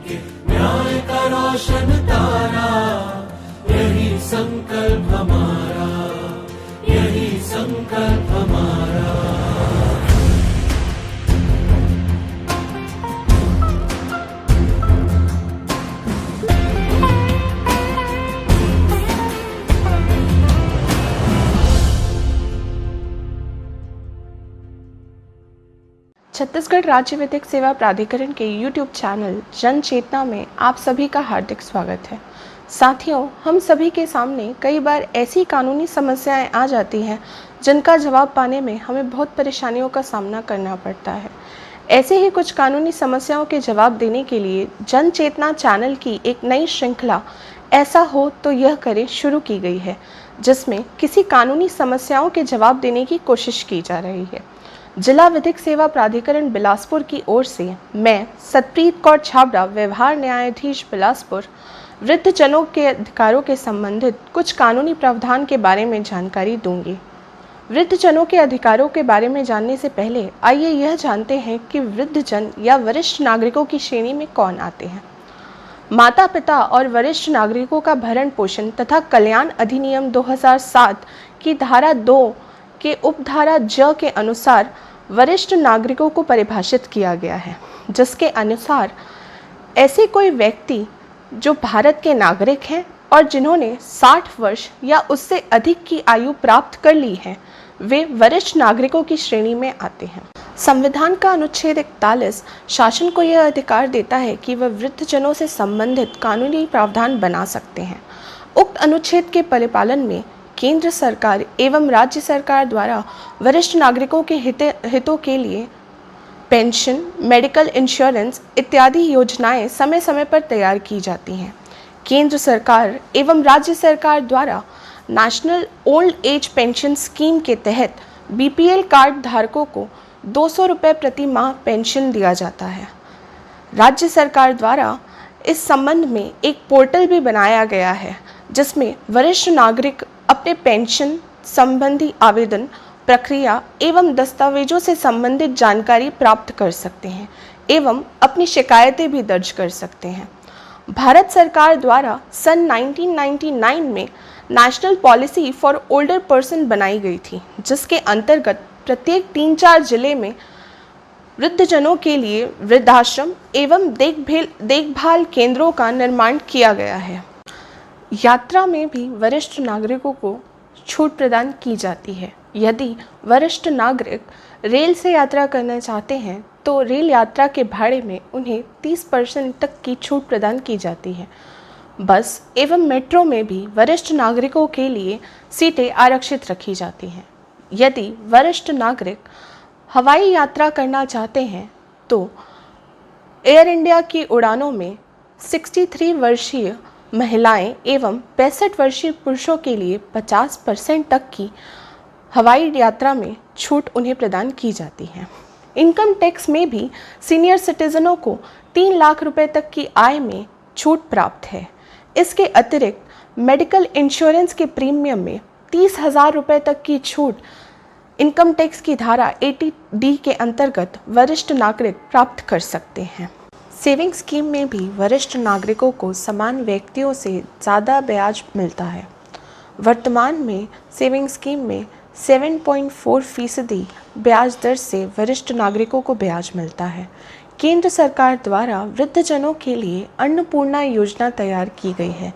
के न्याय का रोशन तारा, यही संकल्प हमारा, यही संकल्प हमारा। छत्तीसगढ़ राज्य विधिक सेवा प्राधिकरण के YouTube चैनल जन चेतना में आप सभी का हार्दिक स्वागत है। साथियों, हम सभी के सामने कई बार ऐसी कानूनी समस्याएं आ जाती हैं जिनका जवाब पाने में हमें बहुत परेशानियों का सामना करना पड़ता है। ऐसे ही कुछ कानूनी समस्याओं के जवाब देने के लिए जन चेतना चैनल की एक नई श्रृंखला ऐसा हो तो यह करें शुरू की गई है, जिसमें किसी कानूनी समस्याओं के जवाब देने की कोशिश की जा रही है। जिला विधिक सेवा प्राधिकरण बिलासपुर की ओर से मैं सतप्रीत कौर छाबड़ा, व्यवहार न्यायाधीश बिलासपुर, वृद्धजनों के अधिकारों के संबंधित कुछ कानूनी प्रावधान के बारे में जानकारी दूंगी। वृद्धजनों के अधिकारों के बारे में जानने से पहले आइए यह जानते हैं कि वृद्धजन या वरिष्ठ नागरिकों की श्रेणी में कौन आते हैं। माता पिता और वरिष्ठ नागरिकों का भरण पोषण तथा कल्याण अधिनियम 2007 की धारा 2 के उपधारा ज के अनुसार वरिष्ठ नागरिकों को परिभाषित किया गया है, जिसके अनुसार ऐसे कोई व्यक्ति जो भारत के नागरिक हैं और जिन्होंने 60 वर्ष या उससे अधिक की आयु प्राप्त कर ली है, वे वरिष्ठ नागरिकों की श्रेणी में आते हैं। संविधान का अनुच्छेद 41 शासन को यह अधिकार देता है कि वह वृद्धजनों से संबंधित कानूनी प्रावधान बना सकते हैं। उक्त अनुच्छेद के परिपालन में केंद्र सरकार एवं राज्य सरकार द्वारा वरिष्ठ नागरिकों के हितों के लिए पेंशन, मेडिकल इंश्योरेंस इत्यादि योजनाएं समय समय पर तैयार की जाती हैं। केंद्र सरकार एवं राज्य सरकार द्वारा national old age pension scheme के तहत बीपीएल कार्ड धारकों को 200 रुपये प्रति माह पेंशन दिया जाता है। राज्य सरकार द्वारा इस संबंध में एक पोर्टल भी बनाया गया है, जिसमें वरिष्ठ नागरिक अपने पेंशन संबंधी आवेदन प्रक्रिया एवं दस्तावेजों से संबंधित जानकारी प्राप्त कर सकते हैं एवं अपनी शिकायतें भी दर्ज कर सकते हैं। भारत सरकार द्वारा सन 1999 में national policy for older person बनाई गई थी, जिसके अंतर्गत प्रत्येक 3-4 जिले में वृद्धजनों के लिए वृद्धाश्रम एवं देखभाल केंद्रों का निर्माण किया गया है। यात्रा में भी वरिष्ठ नागरिकों को छूट प्रदान की जाती है। यदि वरिष्ठ नागरिक रेल से यात्रा करना चाहते हैं तो रेल यात्रा के भाड़े में उन्हें 30% तक की छूट प्रदान की जाती है। बस एवं मेट्रो में भी वरिष्ठ नागरिकों के लिए सीटें आरक्षित रखी जाती हैं। यदि वरिष्ठ नागरिक हवाई यात्रा करना चाहते हैं तो एयर इंडिया की उड़ानों में 63 वर्षीय महिलाएं एवं 65 वर्षीय पुरुषों के लिए 50% तक की हवाई यात्रा में छूट उन्हें प्रदान की जाती है। इनकम टैक्स में भी सीनियर सिटीजनों को 3 लाख रुपए तक की आय में छूट प्राप्त है। इसके अतिरिक्त मेडिकल इंश्योरेंस के प्रीमियम में 30,000 रुपये तक की छूट इनकम टैक्स की धारा 80D के अंतर्गत वरिष्ठ नागरिक प्राप्त कर सकते हैं। सेविंग स्कीम में भी वरिष्ठ नागरिकों को समान व्यक्तियों से ज़्यादा ब्याज मिलता है। वर्तमान में सेविंग स्कीम में 7.4% ब्याज दर से वरिष्ठ नागरिकों को ब्याज मिलता है। केंद्र सरकार द्वारा वृद्धजनों के लिए अन्नपूर्णा योजना तैयार की गई है,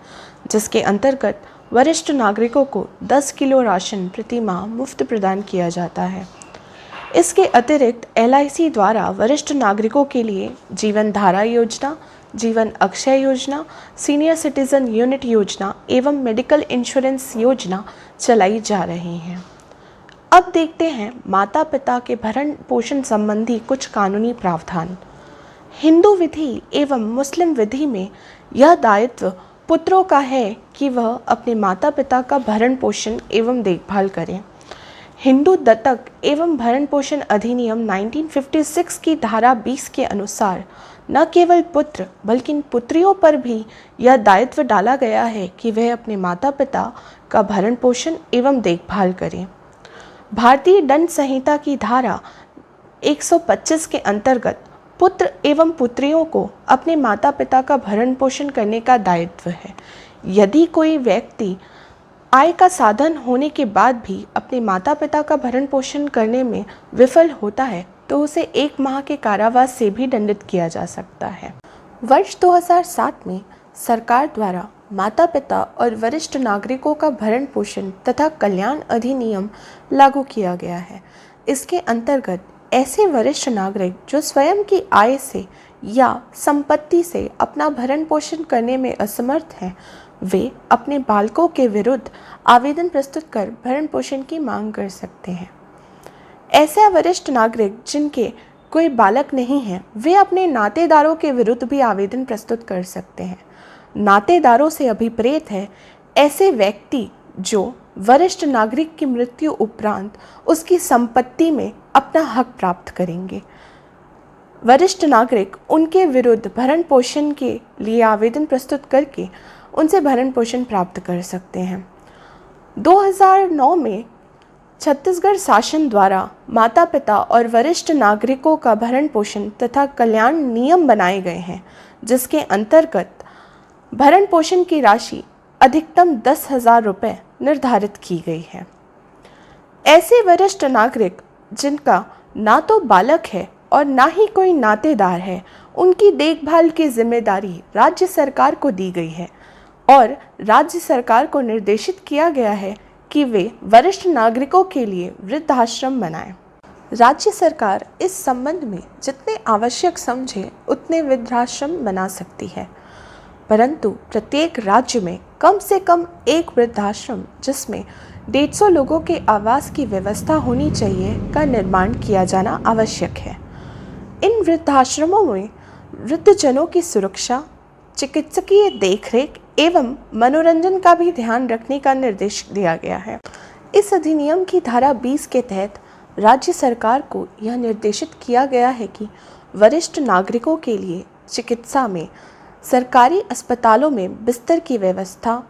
जिसके अंतर्गत वरिष्ठ नागरिकों को 10 किलो राशन प्रति माह मुफ्त प्रदान किया जाता है। इसके अतिरिक्त LIC द्वारा वरिष्ठ नागरिकों के लिए जीवन धारा योजना, जीवन अक्षय योजना, सीनियर सिटीजन यूनिट योजना एवं मेडिकल इंश्योरेंस योजना चलाई जा रही हैं। अब देखते हैं माता पिता के भरण पोषण संबंधी कुछ कानूनी प्रावधान। हिंदू विधि एवं मुस्लिम विधि में यह दायित्व पुत्रों का है कि वह अपने माता पिता का भरण पोषण एवं देखभाल करें। हिंदू दत्तक एवं भरण पोषण अधिनियम 1956 की धारा 20 के अनुसार न केवल पुत्र बल्कि पुत्रियों पर भी यह दायित्व डाला गया है कि वह अपने माता पिता का भरण पोषण एवं देखभाल करें। भारतीय दंड संहिता की धारा 125 के अंतर्गत पुत्र एवं पुत्रियों को अपने माता पिता का भरण पोषण करने का दायित्व है। यदि कोई व्यक्ति आय का साधन होने के बाद भी अपने माता पिता का भरण पोषण करने में विफल होता है तो उसे 1 माह के कारावास से भी दंडित किया जा सकता है। वर्ष 2007 में सरकार द्वारा माता पिता और वरिष्ठ नागरिकों का भरण पोषण तथा कल्याण अधिनियम लागू किया गया है। इसके अंतर्गत ऐसे वरिष्ठ नागरिक जो स्वयं की आय से या संपत्ति से अपना भरण पोषण करने में असमर्थ हैं, वे अपने बालकों के विरुद्ध आवेदन प्रस्तुत कर भरण पोषण की मांग कर सकते हैं। ऐसे वरिष्ठ नागरिक जिनके कोई बालक नहीं है, वे अपने नातेदारों के विरुद्ध भी आवेदन प्रस्तुत कर सकते हैं। नातेदारों से अभिप्रेत है ऐसे व्यक्ति जो वरिष्ठ नागरिक की मृत्यु उपरांत उसकी संपत्ति में अपना हक प्राप्त करेंगे। वरिष्ठ नागरिक उनके विरुद्ध भरण पोषण के लिए आवेदन प्रस्तुत करके उनसे भरण पोषण प्राप्त कर सकते हैं। 2009 में छत्तीसगढ़ शासन द्वारा माता पिता और वरिष्ठ नागरिकों का भरण पोषण तथा कल्याण नियम बनाए गए हैं, जिसके अंतर्गत भरण पोषण की राशि अधिकतम 10,000 रुपये निर्धारित की गई है। ऐसे वरिष्ठ नागरिक जिनका ना तो बालक है और ना ही कोई नातेदार है, उनकी देखभाल की जिम्मेदारी राज्य सरकार को दी गई है और राज्य सरकार को निर्देशित किया गया है कि वे वरिष्ठ नागरिकों के लिए वृद्धाश्रम बनाएं। राज्य सरकार इस संबंध में जितने आवश्यक समझे उतने वृद्धाश्रम बना सकती है, परंतु प्रत्येक राज्य में कम से कम एक वृद्धाश्रम जिसमें 150 लोगों के आवास की व्यवस्था होनी चाहिए का निर्माण किया जाना आवश्यक है। इन वृद्धाश्रमों में वृद्धजनों की सुरक्षा, चिकित्सकीय देखरेख एवं मनोरंजन का भी ध्यान रखने का निर्देश दिया गया है। इस अधिनियम की धारा 20 के तहत राज्य सरकार को यह निर्देशित किया गया है कि वरिष्ठ नागरिकों के लिए चिकित्सा में सरकारी अस्पतालों में बिस्तर की व्यवस्था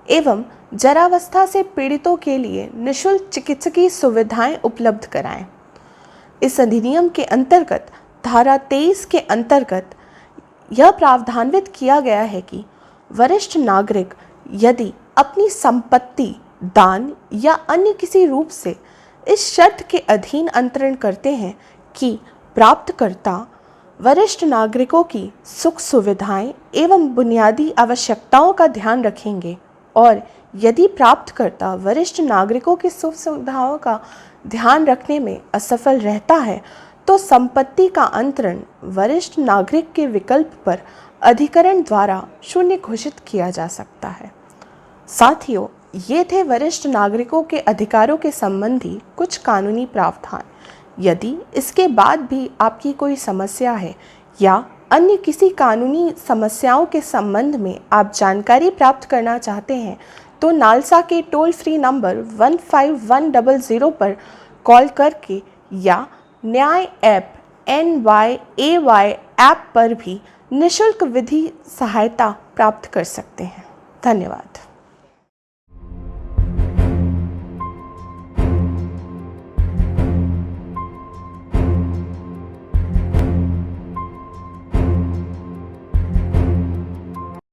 एवं जरावस्था से पीड़ितों के लिए निःशुल्क चिकित्सकीय सुविधाएं उपलब्ध कराएं। इस अधिनियम के अंतर्गत धारा 23 के अंतर्गत यह प्रावधान्वित किया गया है कि वरिष्ठ नागरिक यदि अपनी संपत्ति दान या अन्य किसी रूप से इस शर्त के अधीन अंतरण करते हैं कि प्राप्तकर्ता वरिष्ठ नागरिकों की सुख सुविधाएं एवं बुनियादी आवश्यकताओं का ध्यान रखेंगे और यदि प्राप्तकर्ता वरिष्ठ नागरिकों की सुख सुविधाओं का ध्यान रखने में असफल रहता है तो संपत्ति का अंतरण वरिष्ठ नागरिक के विकल्प पर अधिकरण द्वारा शून्य घोषित किया जा सकता है। साथियों, ये थे वरिष्ठ नागरिकों के अधिकारों के संबंधी कुछ कानूनी प्रावधान। यदि इसके बाद भी आपकी कोई समस्या है या अन्य किसी कानूनी समस्याओं के संबंध में आप जानकारी प्राप्त करना चाहते हैं तो नालसा के टोल फ्री नंबर 15100 पर कॉल करके या न्याय ऐप NYAY ऐप पर भी निःशुल्क विधि सहायता प्राप्त कर सकते हैं। धन्यवाद।